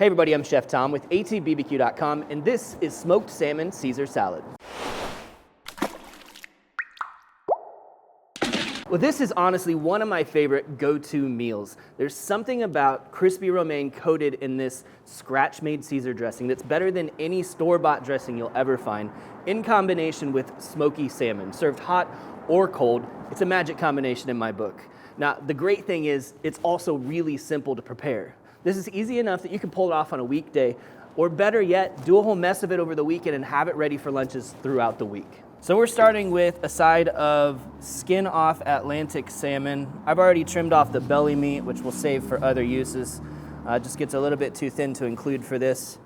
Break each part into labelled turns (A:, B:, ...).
A: Hey everybody, I'm Chef Tom with atbbq.com, and this is Smoked Salmon Caesar Salad. Well, this is honestly one of my favorite go-to meals. There's something about crispy romaine coated in this scratch-made Caesar dressing that's better than any store-bought dressing you'll ever find, in combination with smoky salmon. Served hot or cold, it's a magic combination in my book. Now, the great thing is, it's also really simple to prepare. This is easy enough that you can pull it off on a weekday, or better yet, do a whole mess of it over the weekend and have it ready for lunches throughout the week. So we're starting with a side of skin off Atlantic salmon. I've already trimmed off the belly meat, which we'll save for other uses. Just gets a little bit too thin to include for this.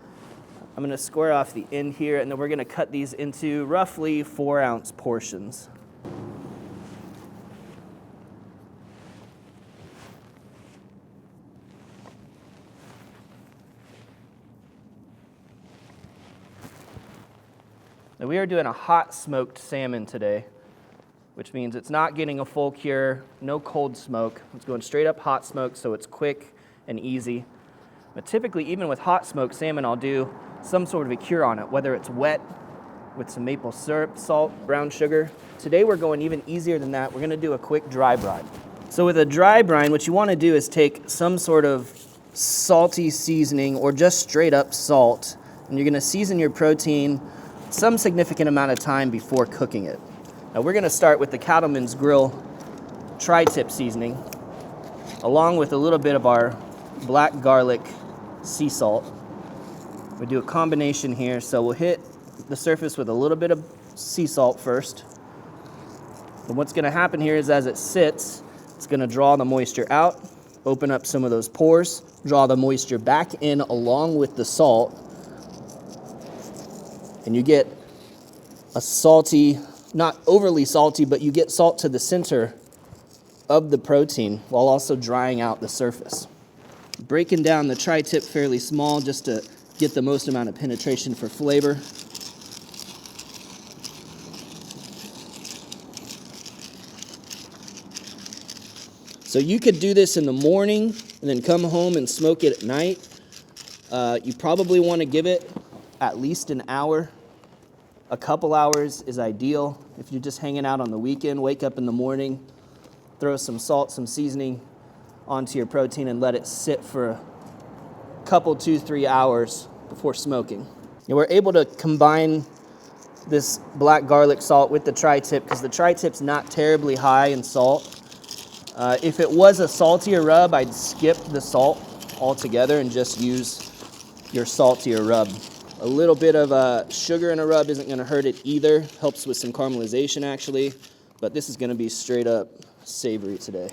A: I'm gonna square off the end here, and then we're gonna cut these into roughly 4-ounce portions. Now we are doing a hot smoked salmon today, which means it's not getting a full cure, no cold smoke. It's going straight up hot smoke, so it's quick and easy. But typically, even with hot smoked salmon, I'll do some sort of a cure on it, whether it's wet with some maple syrup, salt, brown sugar. Today we're going even easier than that. We're gonna do a quick dry brine. So with a dry brine, what you wanna do is take some sort of salty seasoning or just straight up salt, and you're gonna season your protein some significant amount of time before cooking it. Now we're gonna start with the Cattleman's Grill tri-tip seasoning, along with a little bit of our black garlic sea salt. We do a combination here, so we'll hit the surface with a little bit of sea salt first. And what's gonna happen here is as it sits, it's gonna draw the moisture out, open up some of those pores, draw the moisture back in along with the salt, and you get a salty, not overly salty, but you get salt to the center of the protein while also drying out the surface. Breaking down the tri-tip fairly small just to get the most amount of penetration for flavor. So you could do this in the morning and then come home and smoke it at night. You probably want to give it at least an hour. A couple hours is ideal. If you're just hanging out on the weekend, wake up in the morning, throw some salt, some seasoning onto your protein and let it sit for a couple, 2-3 hours before smoking. And we're able to combine this black garlic salt with the tri-tip because the tri-tip's not terribly high in salt. If it was a saltier rub, I'd skip the salt altogether and just use your saltier rub. A little bit of sugar in a rub isn't going to hurt it either. Helps with some caramelization actually, but this is going to be straight up savory today.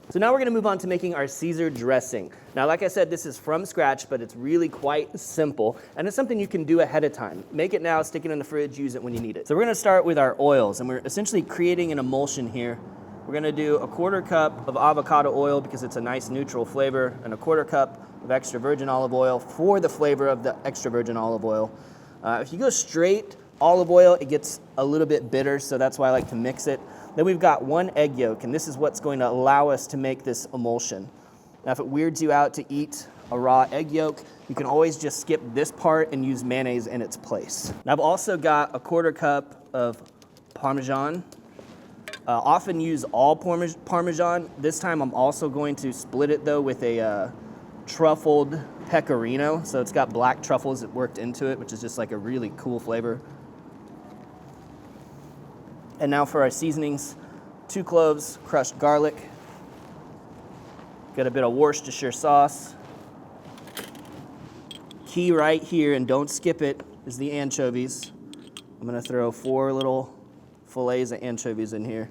A: So now we're going to move on to making our Caesar dressing. Now, like I said, this is from scratch, but it's really quite simple, and it's something you can do ahead of time. Make it now, stick it in the fridge, use it when you need it. So we're going to start with our oils, and we're essentially creating an emulsion here. We're going to do a 1/4 cup of avocado oil because it's a nice neutral flavor, and a 1/4 cup of extra virgin olive oil for the flavor of the extra virgin olive oil. If you go straight olive oil, it gets a little bit bitter, so that's why I like to mix it. Then we've got 1 egg yolk, and this is what's going to allow us to make this emulsion. Now, if it weirds you out to eat a raw egg yolk, you can always just skip this part and use mayonnaise in its place. Now, I've also got a 1/4 cup of Parmesan. Often use all Parmesan. This time I'm also going to split it though with a truffled pecorino. So it's got black truffles that worked into it, which is just like a really cool flavor. And now for our seasonings, 2 cloves, crushed garlic. Got a bit of Worcestershire sauce. Key right here, and don't skip it, is the anchovies. I'm gonna throw 4 little fillets of anchovies in here.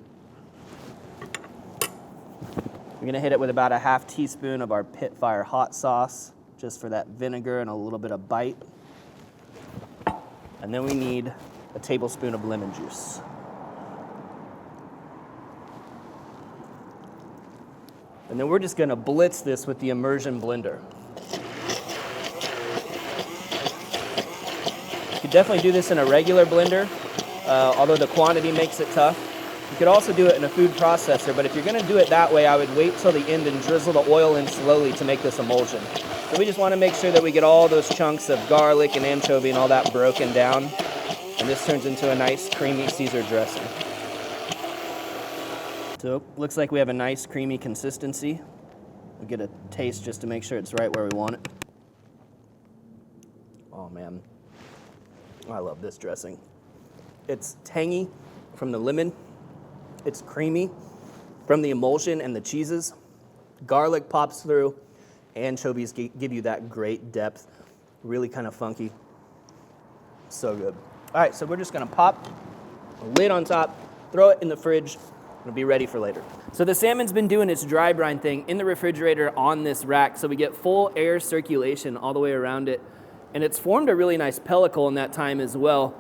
A: We're gonna hit it with about a 1/2 teaspoon of our pit fire hot sauce, just for that vinegar and a little bit of bite. And then we need a tablespoon of lemon juice. And then we're just gonna blitz this with the immersion blender. You could definitely do this in a regular blender, although the quantity makes it tough. You could also do it in a food processor, but if you're gonna do it that way, I would wait till the end and drizzle the oil in slowly to make this emulsion. So we just want to make sure that we get all those chunks of garlic and anchovy and all that broken down. And this turns into a nice creamy Caesar dressing. So looks like we have a nice creamy consistency. We'll get a taste just to make sure it's right where we want it. Oh man, I love this dressing. It's tangy from the lemon. It's creamy from the emulsion and the cheeses. Garlic pops through. Anchovies give you that great depth. Really kind of funky. So good. All right, so we're just gonna pop a lid on top, throw it in the fridge. It'll be ready for later. So the salmon's been doing its dry brine thing in the refrigerator on this rack, so we get full air circulation all the way around it. And it's formed a really nice pellicle in that time as well.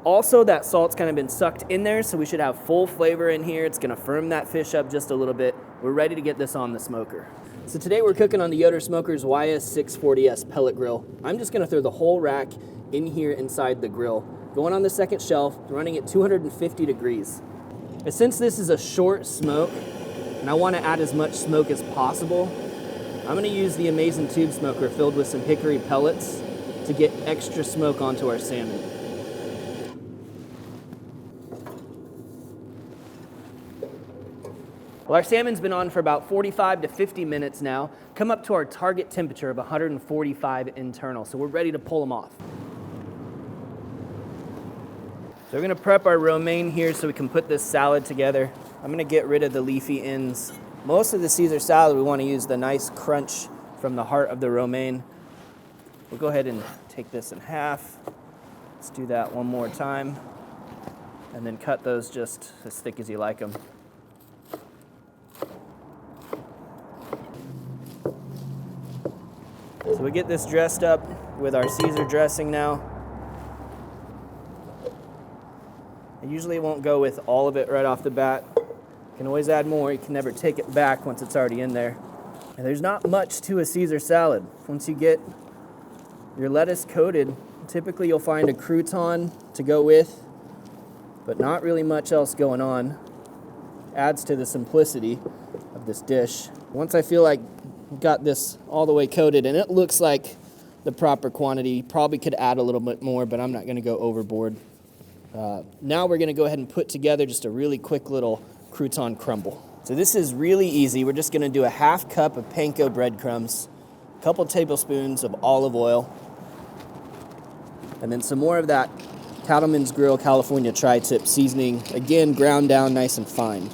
A: Also, that salt's kind of been sucked in there, so we should have full flavor in here. It's gonna firm that fish up just a little bit. We're ready to get this on the smoker. So today we're cooking on the Yoder Smoker's YS640S pellet grill. I'm just gonna throw the whole rack in here inside the grill. Going on the second shelf, running at 250 degrees. And since this is a short smoke, and I wanna add as much smoke as possible, I'm gonna use the Amazing Tube Smoker filled with some hickory pellets to get extra smoke onto our salmon. Well, our salmon's been on for about 45 to 50 minutes now, come up to our target temperature of 145 internal, so we're ready to pull them off. So we're gonna prep our romaine here so we can put this salad together. I'm gonna get rid of the leafy ends. Most of the Caesar salad, we wanna use the nice crunch from the heart of the romaine. We'll go ahead and take this in half. Let's do that one more time. And then cut those just as thick as you like them. So we get this dressed up with our Caesar dressing now. I usually won't go with all of it right off the bat. You can always add more. You can never take it back once it's already in there. And there's not much to a Caesar salad. Once you get your lettuce coated, typically you'll find a crouton to go with, but not really much else going on. Adds to the simplicity of this dish. Once I feel like I've got this all the way coated and it looks like the proper quantity, probably could add a little bit more, but I'm not gonna go overboard. Now we're gonna go ahead and put together just a really quick little crouton crumble. So this is really easy. We're just gonna do a half cup of panko breadcrumbs, a couple tablespoons of olive oil, and then some more of that Cattleman's Grill California tri-tip seasoning, again, ground down nice and fine.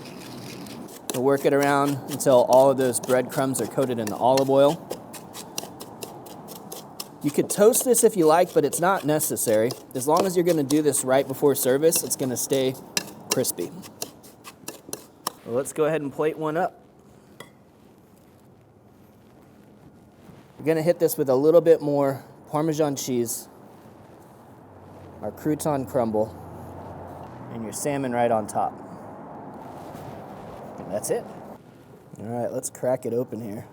A: We'll work it around until all of those breadcrumbs are coated in the olive oil. You could toast this if you like, but it's not necessary. As long as you're gonna do this right before service, it's gonna stay crispy. Well, let's go ahead and plate one up. We're gonna hit this with a little bit more Parmesan cheese, our crouton crumble, and your salmon right on top. And that's it. All right, let's crack it open here.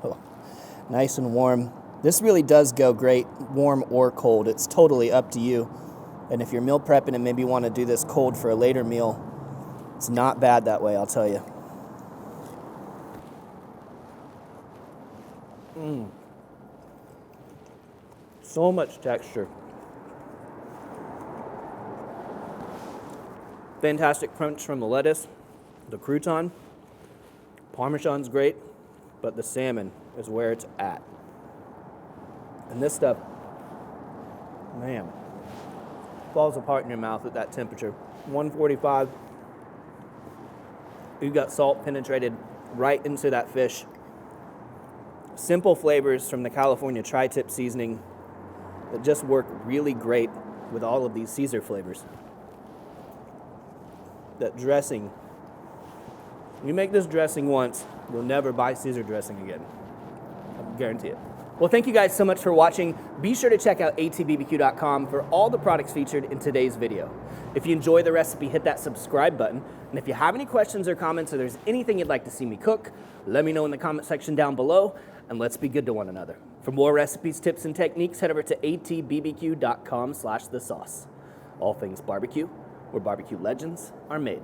A: Oh, nice and warm. This really does go great, warm or cold. It's totally up to you. And if you're meal prepping and maybe want to do this cold for a later meal, it's not bad that way, I'll tell you. So much texture. Fantastic crunch from the lettuce, the crouton. Parmesan's great, but the salmon is where it's at. And this stuff, man, falls apart in your mouth at that temperature. 145. You've got salt penetrated right into that fish. Simple flavors from the California tri-tip seasoning that just work really great with all of these Caesar flavors. That dressing, you make this dressing once, you'll never buy Caesar dressing again. I guarantee it. Well, thank you guys so much for watching. Be sure to check out atbbq.com for all the products featured in today's video. If you enjoy the recipe, hit that subscribe button. And if you have any questions or comments, or there's anything you'd like to see me cook, let me know in the comment section down below, and let's be good to one another. For more recipes, tips, and techniques, head over to atbbq.com/thesauce. All things barbecue, where barbecue legends are made.